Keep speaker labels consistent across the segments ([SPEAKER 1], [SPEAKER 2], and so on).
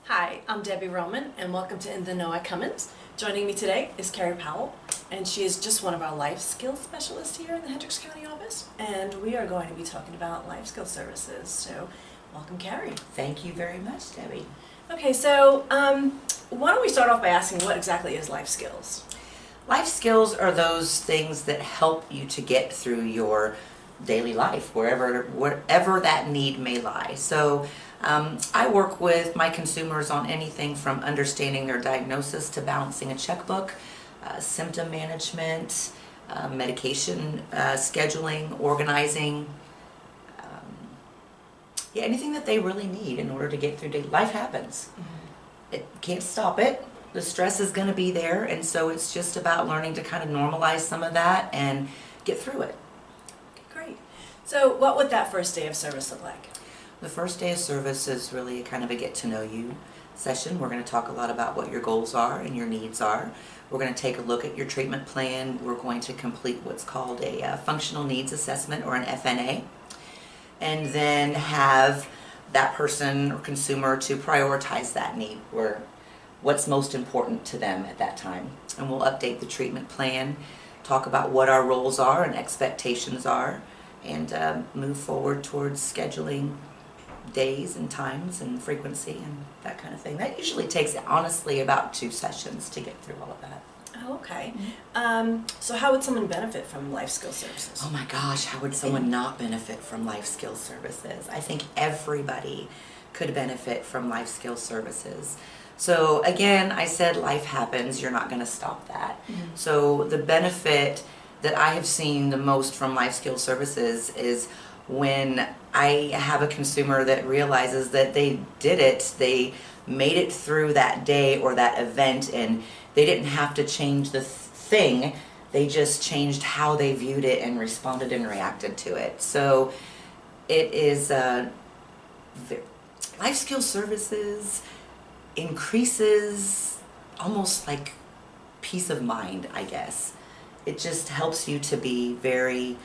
[SPEAKER 1] Hi, I'm Debbie Roman, and welcome to In the Know at Cummins. Joining me today is Carrie Powell, and she is just one of our life skills specialists here in the Hendricks County office, and we are going to be talking about life skills services. So, welcome, Carrie.
[SPEAKER 2] Thank you very much, Debbie.
[SPEAKER 1] Okay, so why don't we start off by asking what exactly is life skills?
[SPEAKER 2] Life skills are those things that help you to get through your daily life, wherever that need may lie. So I work with my consumers on anything from understanding their diagnosis to balancing a checkbook, symptom management, medication scheduling, organizing, anything that they really need in order to get through daily life happens. It can't stop it. The stress is going to be there, and so it's just about learning to kind of normalize some of that and get through it.
[SPEAKER 1] Okay, great. So what would that first day of service look like?
[SPEAKER 2] The first day of service is really kind of a get-to-know-you session. We're going to talk a lot about what your goals are and your needs are. We're going to take a look at your treatment plan. We're going to complete what's called a functional needs assessment, or an FNA, and then have that person or consumer to prioritize that need, or what's most important to them at that time. And we'll update the treatment plan, talk about what our roles are and expectations are, and move forward towards scheduling days and times and frequency and that kind of thing. That usually takes, honestly, about 2 sessions to get through all of that.
[SPEAKER 1] Oh, okay. So how would someone benefit from life skills services?
[SPEAKER 2] Oh my gosh, how would someone not benefit from life skills services? I think everybody could benefit from life skills services. So again, I said life happens, you're not going to stop that. So the benefit that I have seen the most from life skills services is when I have a consumer that realizes that they did it, they made it through that day or that event, and they didn't have to change the thing, they just changed how they viewed it and responded and reacted to it. So it is life skills services increases almost like peace of mind, I guess. It just helps you to be very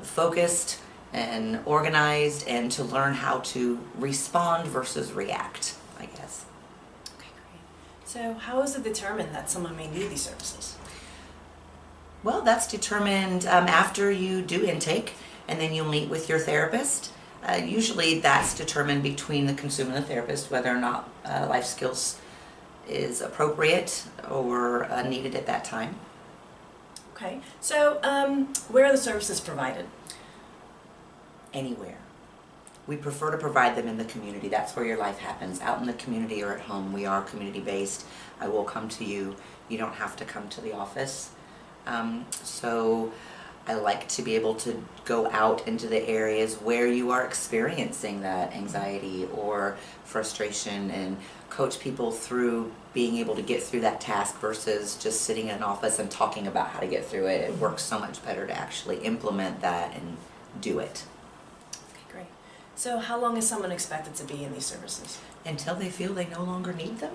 [SPEAKER 2] focused and organized, and to learn how to respond versus react, I guess.
[SPEAKER 1] Okay, great. So how is it determined that someone may need these services?
[SPEAKER 2] Well, that's determined after you do intake, and then you'll meet with your therapist. Usually that's determined between the consumer and the therapist whether or not life skills is appropriate or needed at that time.
[SPEAKER 1] Okay, so where are the services provided?
[SPEAKER 2] Anywhere. We prefer to provide them in the community. That's where your life happens, out in the community or at home. We are community based. I will come to you. You don't have to come to the office. So I like to be able to go out into the areas where you are experiencing that anxiety or frustration, and coach people through being able to get through that task versus just sitting in an office and talking about how to get through it. It works so much better to actually implement that and do it.
[SPEAKER 1] Okay, great. So how long is someone expected to be in these services?
[SPEAKER 2] Until they feel they no longer need them.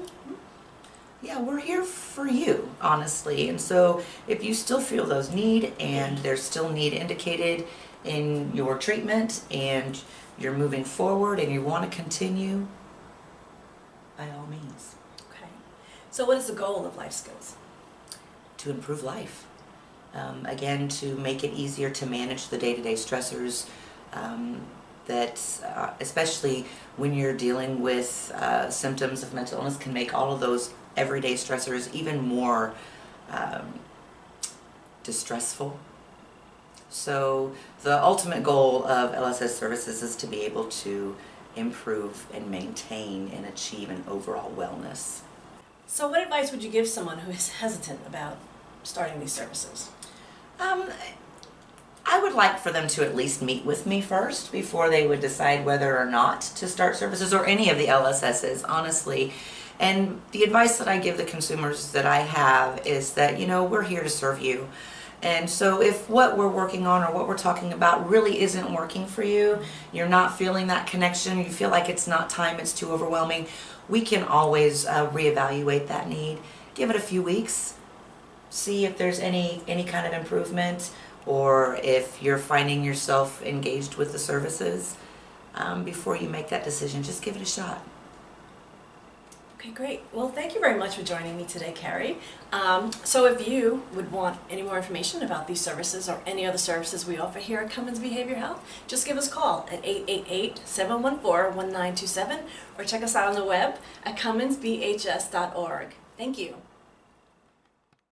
[SPEAKER 2] Yeah, we're here for you, honestly. And so if you still feel those need, and there's still need indicated in your treatment, and you're moving forward and you want to continue, by all means.
[SPEAKER 1] Okay. So what is the goal of life skills?
[SPEAKER 2] To improve life. Again, to make it easier to manage the day-to-day stressors that, especially when you're dealing with symptoms of mental illness, can make all of those everyday stressors even more distressful. So the ultimate goal of LSS services is to be able to improve and maintain and achieve an overall wellness.
[SPEAKER 1] So what advice would you give someone who is hesitant about starting these services?
[SPEAKER 2] I would like for them to at least meet with me first before they would decide whether or not to start services, or any of the LSSs, honestly. And the advice that I give the consumers that I have is that, we're here to serve you. And so if what we're working on or what we're talking about really isn't working for you, you're not feeling that connection, you feel like it's not time, it's too overwhelming, we can always reevaluate that need. Give it a few weeks, see if there's any kind of improvement, or if you're finding yourself engaged with the services. Before you make that decision, just give it a shot.
[SPEAKER 1] Okay, great. Well, thank you very much for joining me today, Carrie. So if you would want any more information about these services or any other services we offer here at Cummins Behavioral Health, just give us a call at 888-714-1927 or check us out on the web at cumminsbhs.org. Thank you.